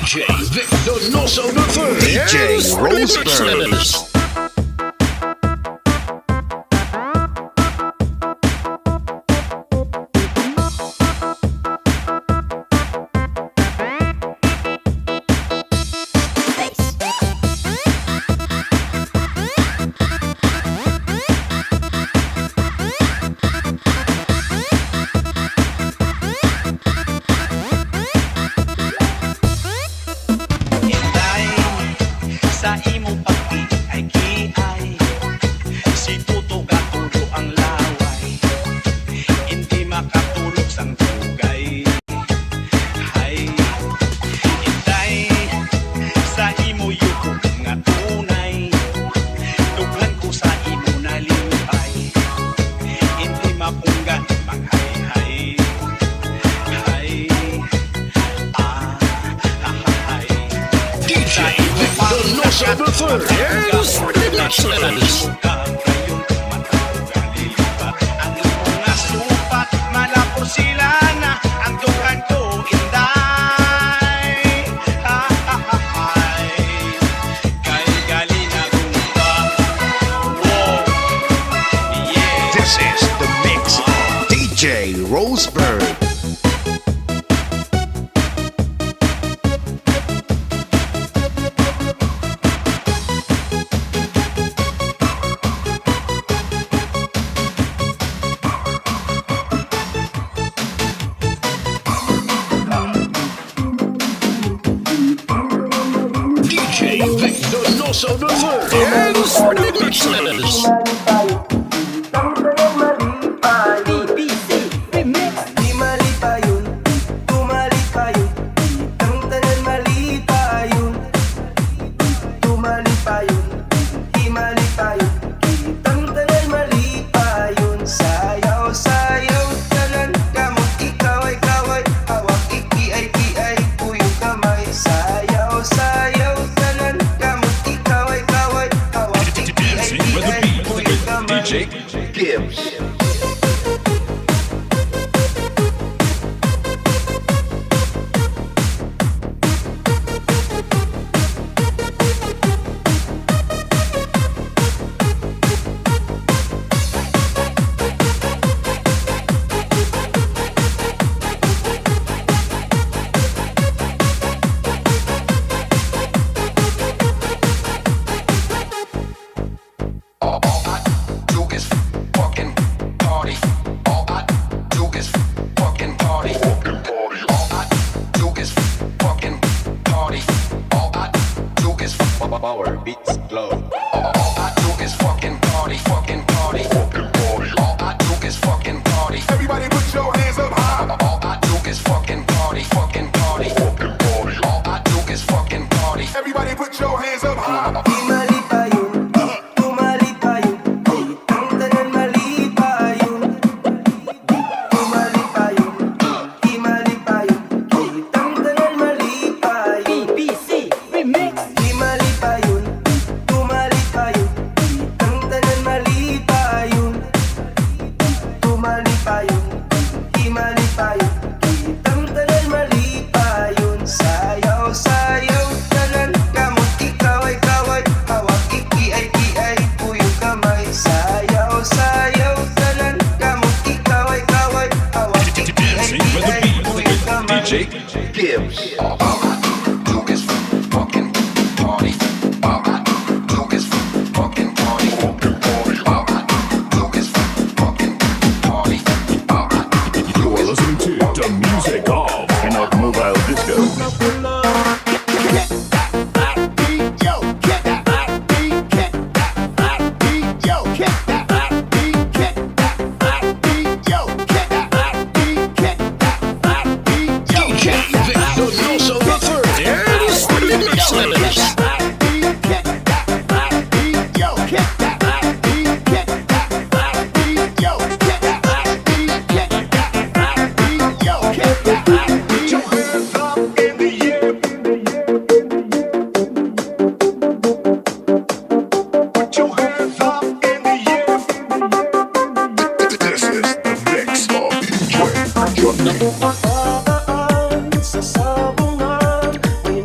DjVicDonosoIII. DJ Roseburns. This is the mix of DJ Roseburn. Power beats glow. All I do is fucking party, fucking party, fucking party. All I do is fucking party. Everybody put your hands up high. All I do is fucking party, fucking party, fucking party. All I do is fucking party. Everybody put your hands up high. Sa sabungan, may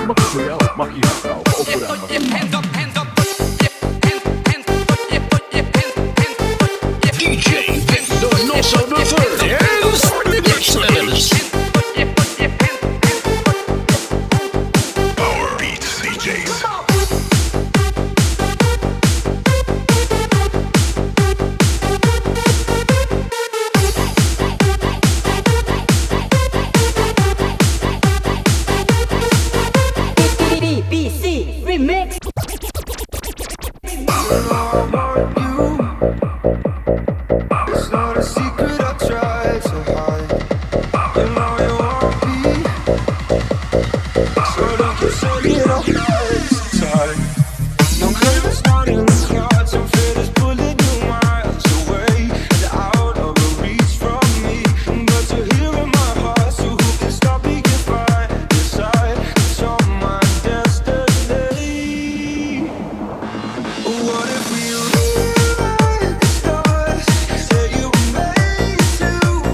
magsayaw, makihaw, paupuran, Hands up, hands up. DJ Donoso III and the Mixers. Power Beats DJs. DBC Remix. It's not a secret I try to hide. You know you want me, so don't keep saying our hands tight. No curtains not in the cards, and fate is pulling you miles away and out of reach from me. But you're here in my heart, so who can stop me if I decide that you're my destiny? What if we rewrite the stars? Say you were made to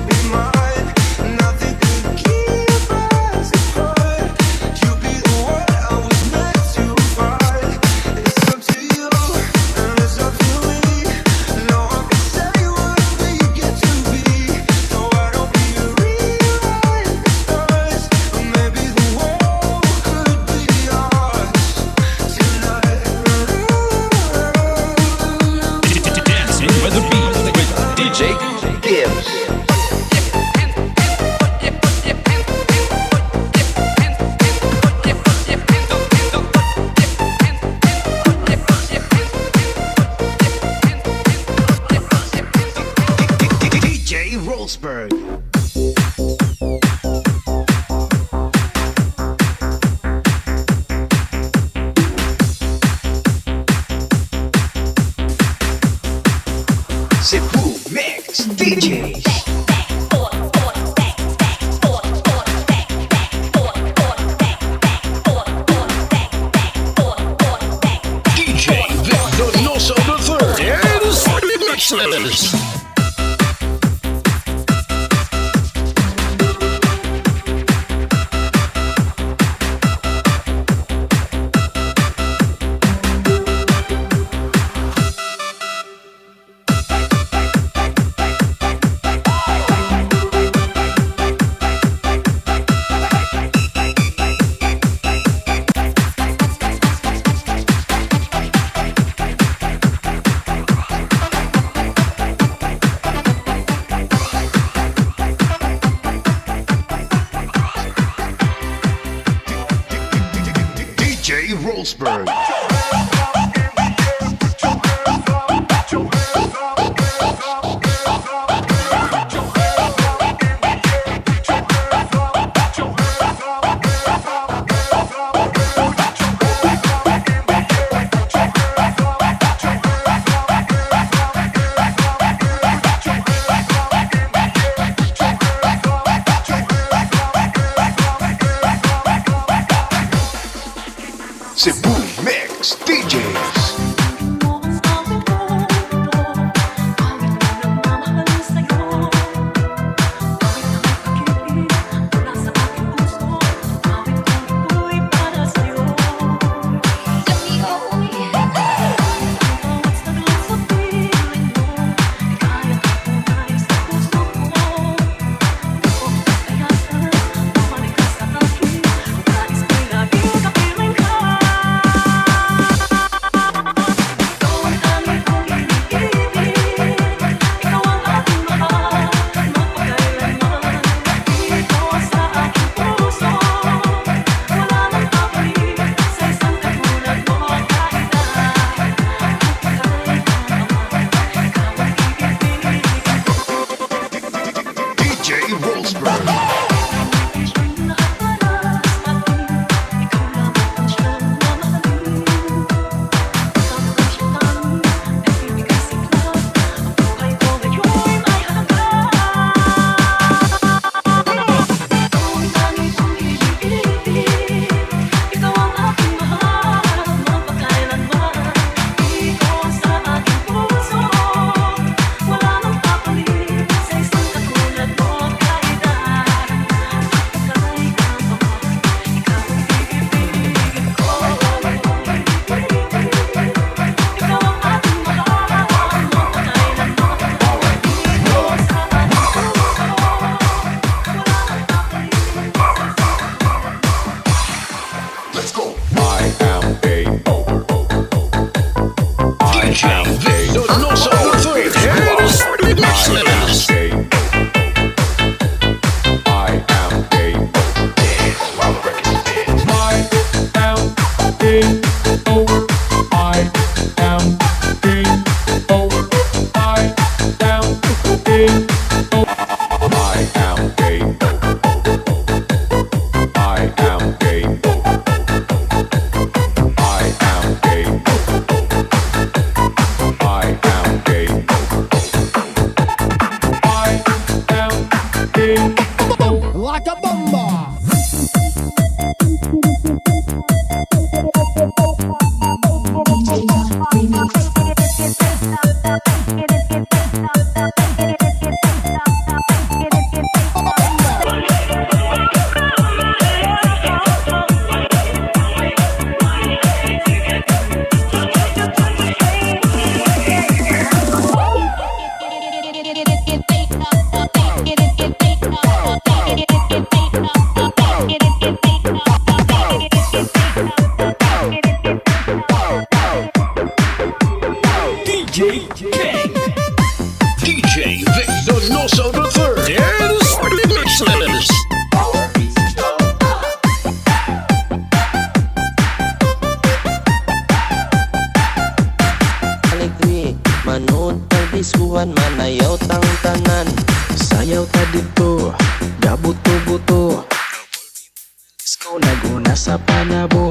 be mine. Nothing could keep us apart. You'd be the one I was meant to find. It's up to you, and it's up to me. No one can say what we get to be. So why don't we rewrite the stars? Or maybe the world could be ours tonight. Dancing with the beat with DJ Gibbs. DJ Roseberg. Cebu Mix DJs. DjVicDonosoIII and the Mixers. DJ Roseberg. Cebu Mix DJs.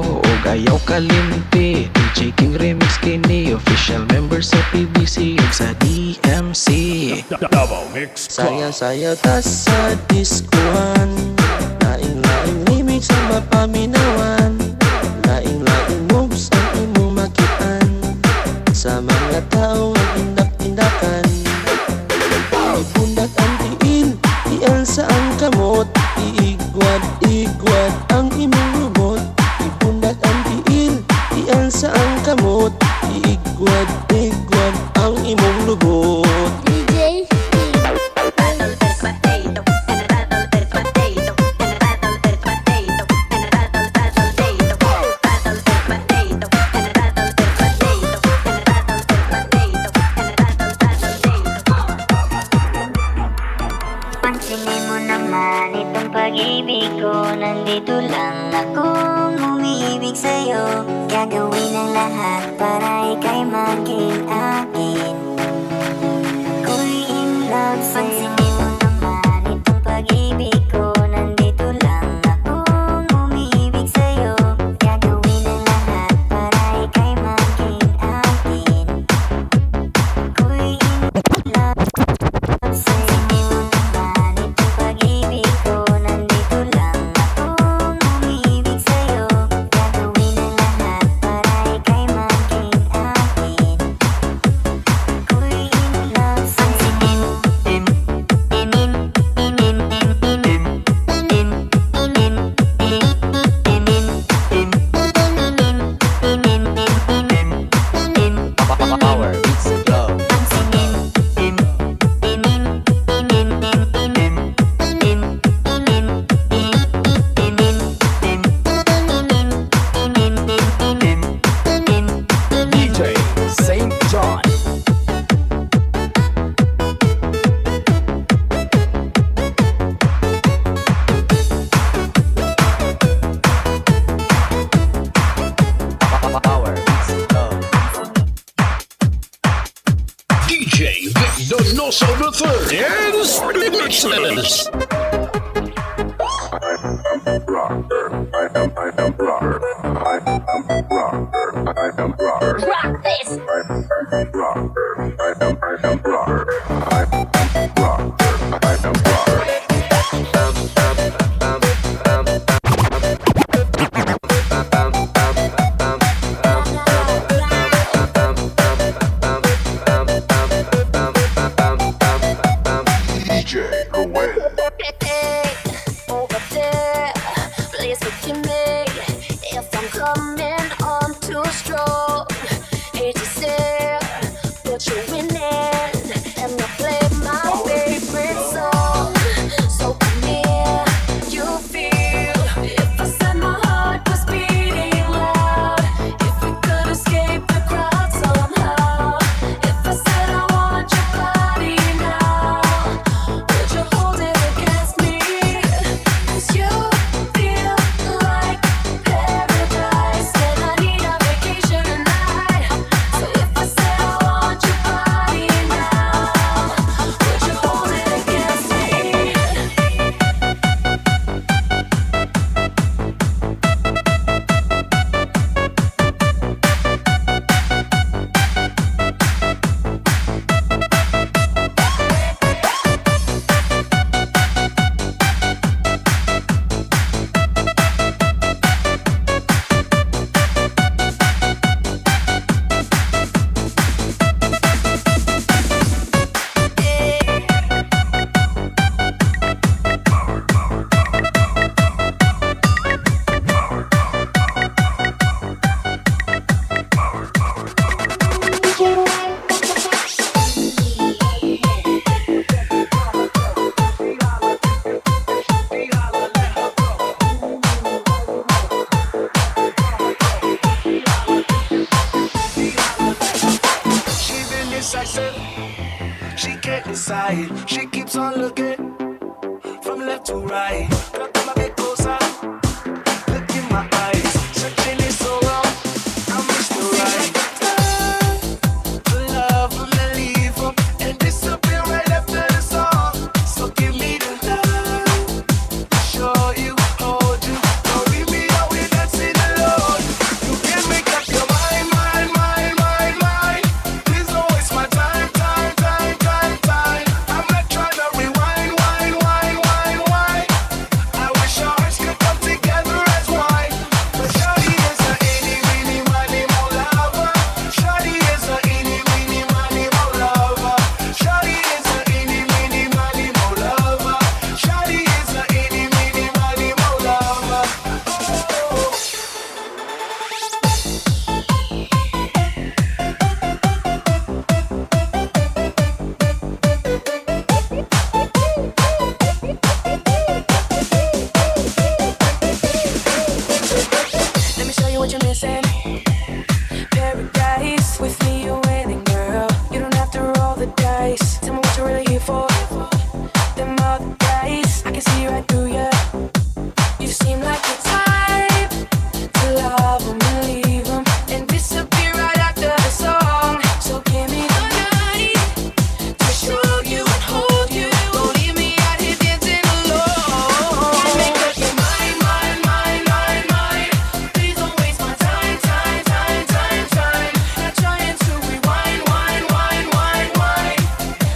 ug ayaw kalimti. DJ King Remix kini, official member sa PBC ug sa DMC. Double mix club. Saya-saya ta sa diskuan, laing-laing remix ang mapaminawan, laing-laing moves ang imong makitaan, sa mga tao ang indak-indakan. Ipundak ang tiil, tiil sa ang kamot, iigwad-igwad ang imong lubot. Ipundak ang tiil, tiil sa ang kamot, iigwad-igwad ang imong lubot. DJ Pansinin mo naman itong pag-ibig ko. Nandito lang akong umiibig sa'yo. Gagawin ang lahat para ika'y maging akin. Ako'y in love sa'yo. Pansinin mo naman itong pag-ibig ko. Nandito lang akong umiibig sa'yo. Gagawin ang lahat para ika'y maging akin. Ako'y in love sa'yo. DjVicDonosoIII and Mixes. Rock this! Over there, please forgive me if I'm coming on too strong. Hate to say, but you're winning, and I play my favorite song. So come here, you feel. If I said my heart was beating loud, if we could escape the crowd somehow, if I said I want your body now, would you hold it against me? 'Cause you feel like paradise, and I need a vacation tonight. So if I said I want your body now, would you hold it against me? She been indecisive. She can't decide. She keeps on looking from left to right. Girl, come a bit closer. Look in my eyes. Searching is so wrong. I miss the right. To love and leave 'em and disappear right after the song. So give me the love. Show you, hold you. Don't leave me out with dancing alone. you're missing. Paradise, with me you're winning, girl. You don't have to roll the dice. Tell me what you're really here for. Them other guys, I can see right through ya. You seem like the type to love them and leave them and disappear right after the song. So give me the night to show you and hold you. Don't leave me out here dancing alone. Make up your mind, mind, mind, mind, mind. Please don't waste my time, time, time, time, time. Not trying to rewind, wind, wind, wind, wind.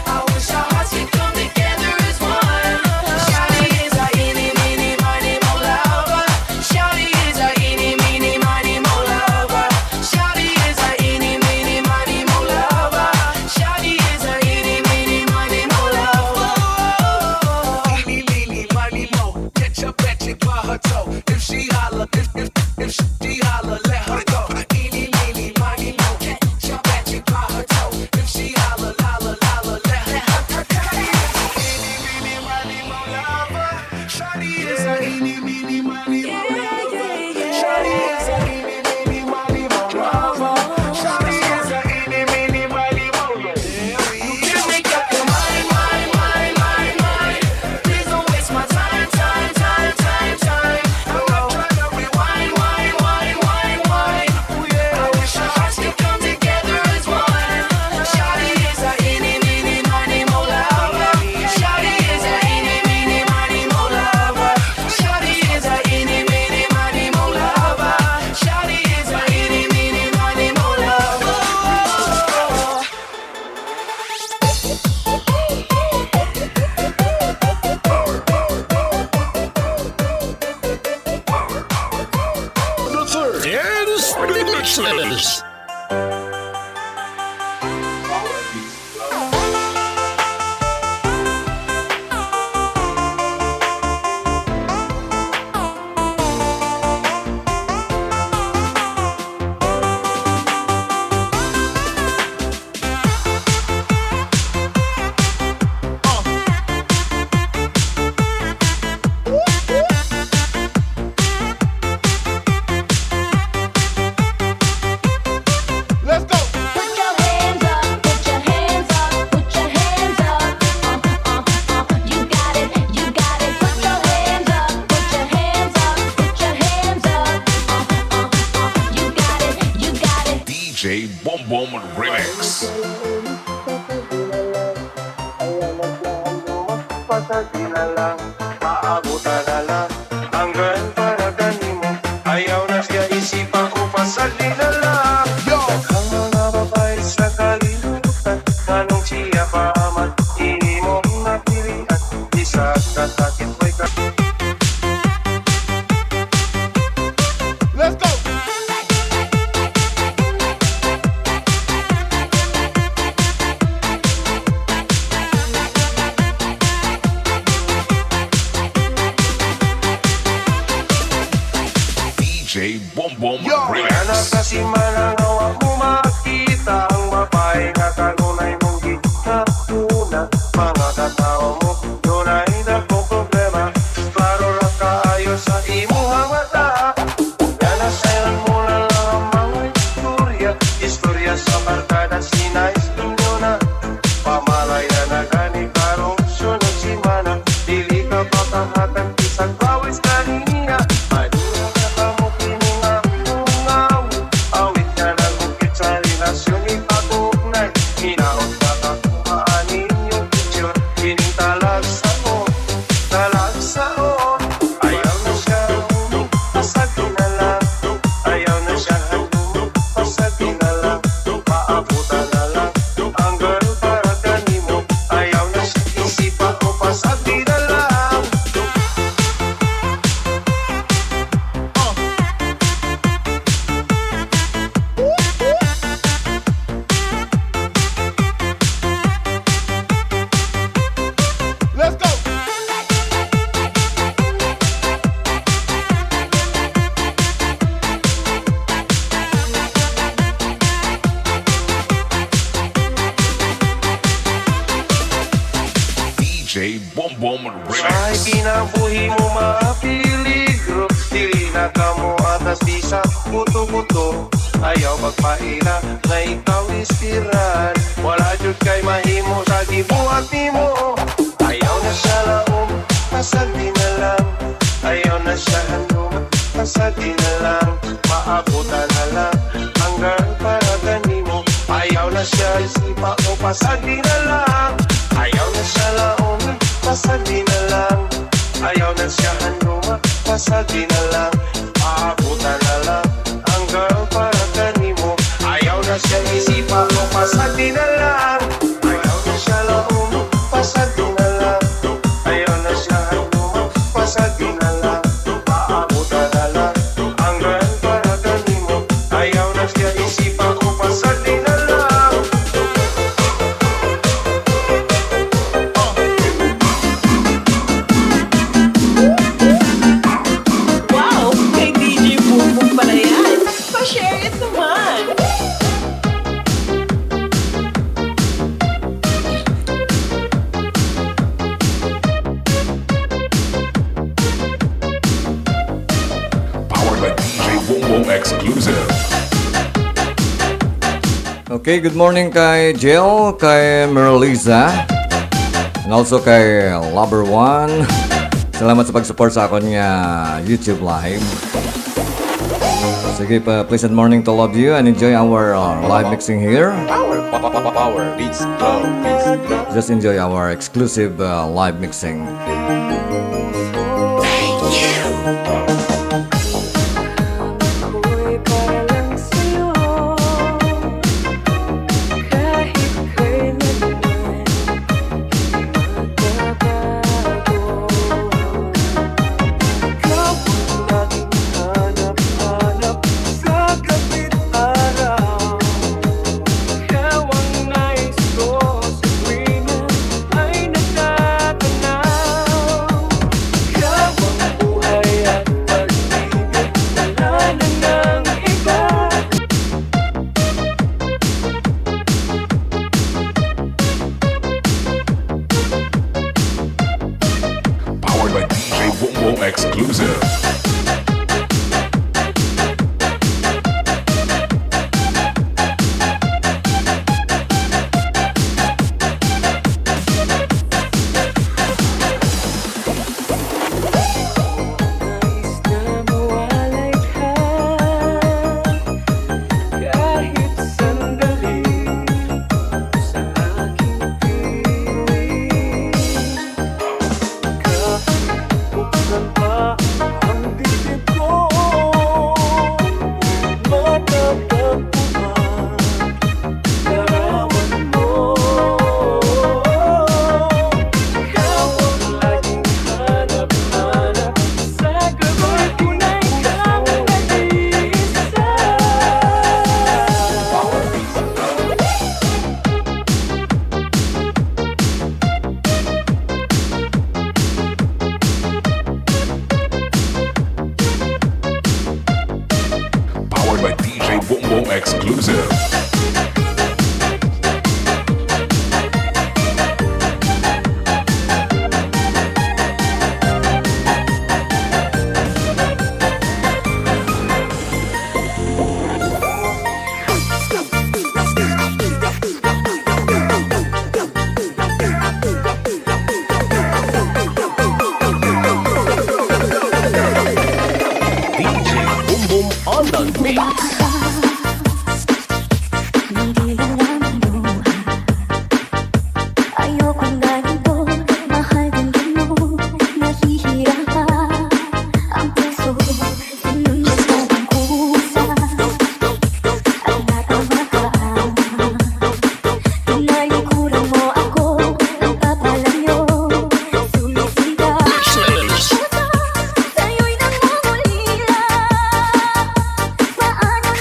I wish our hearts could come together as one. Shawty is a eeny, meeny, miny, mo lover. Shawty is a eeny, meeny, miny, mo lover. Shawty is a eeny, meeny, miny, mo lover. Shawty is a eeny, meeny, miny, mo lover. Eeny, meeny, miny, mo. Get your bitch and by her toe. If she holler, if she holler, let her go. Eeny, meeny, miny, mo. Get your bitch and by her toe. If she holler, holler, holler, let her go. Eeny, meeny, miny, mo lover. Shawty is a eeny, meeny, miny, mo lover. Shawty is a eeny, meeny, miny, mo lover. Shawty is a eeny, meeny, miny, mo lover. You make up your mind, mind, mind, mind, mind. Please don't waste my time, time, time, time, time. I'm not trying to rewind, wind, wind, wind, wind. I wish our hearts could come together as one. Shawty is a eeny, meeny, miny, mo lover. Shawty is a eeny, meeny, miny, mo lover. Shawty is a eeny, meeny, miny, mo lover. Shawty is a eeny, meeny, miny, mo lover. Dance remixes. Let's go. Put your hands up, put your hands up, put your hands up. You got it, you got it. Put your hands up, put your hands up, put your hands up. You got it, you got it. DJ Boom Boom Remix. Pasagin na lang, maabutan na lang. Hanggang paraganin mo, ayaw na siya isipan ko, pasagin na lang. Daghang mga babae sa kalibutan, anong siya paaman, hindi mo napilian. Isa at takit mo'y ka. Let's go. DJ Boom Boom Yo. Anak Remix. kasi manangawa mo makita ang babae na kanunay mong ginaguna. Mga katawa mo, yun ay nagpong problema. Klaro lang kaayos sa imuhang mata. Nanasayan mo na lang ang mga istorya. Istorya sa barkada, sinais ninyo na. Pamalay na nagani, karong sunod si Mana. Dili ka patahatan, isang bawis kanina. Madina ka kamo kininga, ungaw. Awit ka ng bukit sa relasyon ipatugnay. Hinaot ka kakuhaan ninyong picture. Kining talagsaon, talagsaon. Ayaw na siya humig, pasagin na lang. Ayaw na siya humig, pasagin na lang. Maabutan na lang, ang girl para kanimo. Ayaw na siya isipa o pasagin na lang. Let's go. DJ Boom Boom Ay Remix. kinabuhi mo mapiligro, dili na kamo at Bakas di sa buto-buto ayaw magpaila na ikaw ispiran. Wala jud kay mahimo sa gibuhat nimo. Ayaw na siya laom, pasagdi na lang. Ayaw na siya hanuma, pasagdi na lang. Maabutan na lang ang girl para kanimo. Ayaw na siya isipa o pasagdi na lang. Ayaw na siya laom, pasagdi na lang. Ayaw na siya hanuma, pasagdi na lang. Maabutan na lang ang girl para kanimo. Ayaw na siya isipa o pasagdi na lang. Ayaw na siya laom, pasagdi na lang. Ayaw na siya hanuma, pasagdi na lang. Maabutan na lang ang girl para kanimo. Ayaw na siya isipa o pasagdi na lang. Wow! Kay DJ Boom pala yan! Pa-share it naman! Powered by DJ Boom Boom Exclusive. Okay, good morning kay Jill, kay Merliza, and also kay Lover One. Salamat sa pag-support sa akong YouTube live. Sige pa, pleasant morning to all of you and enjoy our live mixing here. Power beats glow. Just enjoy our exclusive live mixing. Ako'y para lang sa'yo. Kahit kailanman magbabago. Ikaw ang laging hanap-hanap sa gabit araw. Ikaw ang nais ko sa tuwing ay nagtatanaw. Ikaw ang buhay at pag-ibig, wala na ng iba. Powered by DJ Boom Boom Exclusive. Nais na mawalay ka kahit sandali sa aking piling. Kahit buksan pa ang dibdib ko, matatagpuan larawan mo. Ikaw ang laging hanap-hanap sa gabay ko na ikaw ang nag-iisa. Powered by DJ Boom Boom Exclusive. DJ Boom Boom on the mix. Hindi alam mo. Ayokong ganito, mahal din mo. Nahihirapan ang puso, pinunos mo ang kusa. Ang natawagan, pinayukuran mo ako, nagpapalayo, sumisita. Sa'yo'y nangungulila. Paano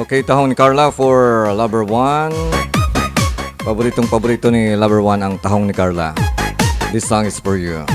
Okay, tahong ni Carla for Lover 1. Paborito ni Lover 1 ang tahong ni Carla. This song is for you.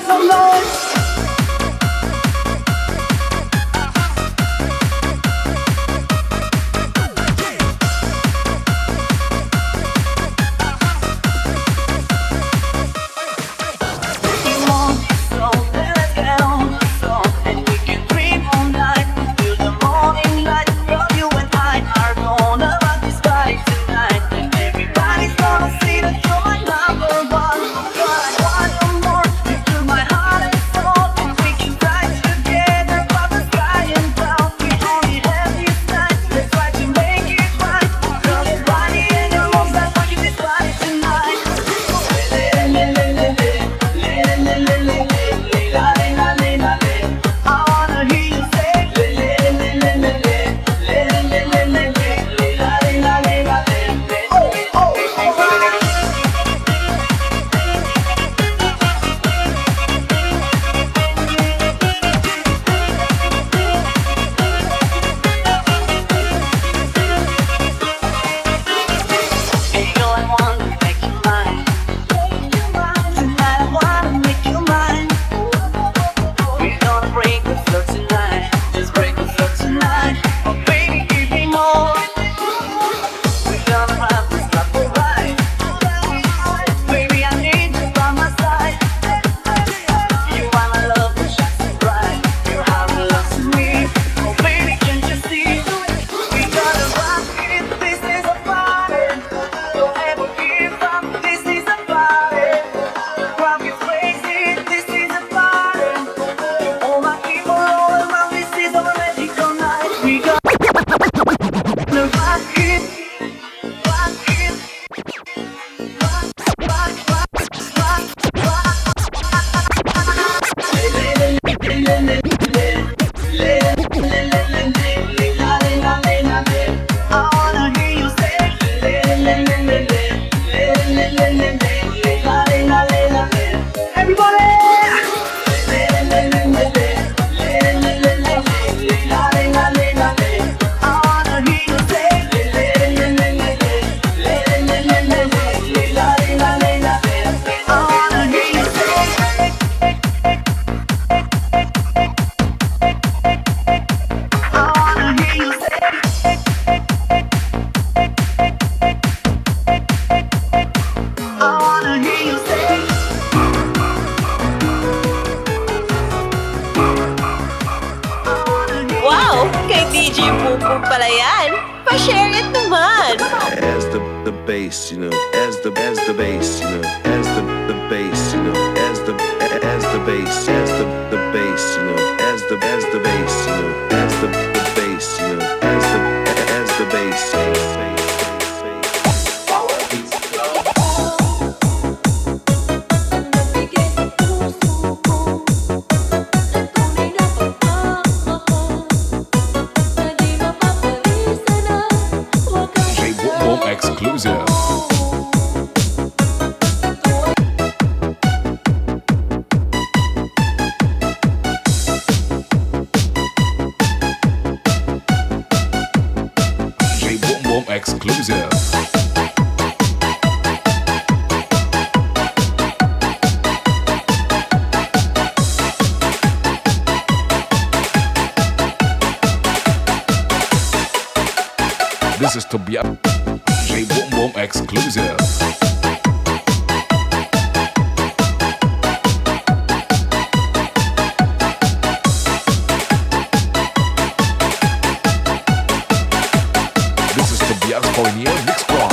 some noise. Wow! Kay DJ Boom pala yan. Pa-share it naman. As the bass, you know, as the bass, you know, as the bass, you know, as the bass, as the bass, you know, as the bass, you know, as the bass, you know, as the bass. DJ Boom Boom exclusive. DJ Boom Boom exclusive. This is to be a DJ Boom Boom exclusive. This is to be a Pioneer Mix Club.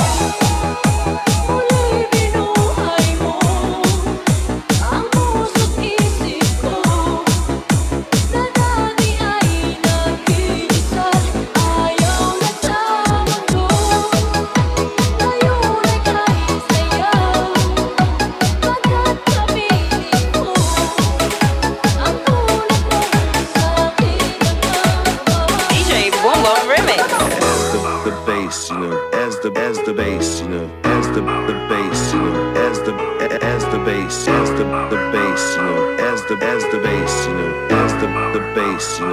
DJ Boom Boom Remix. The bass, you know, as the bass, you know, as the bass, you know, as the bass, as the bass, you know, as the bass, you know, as the bass, you know,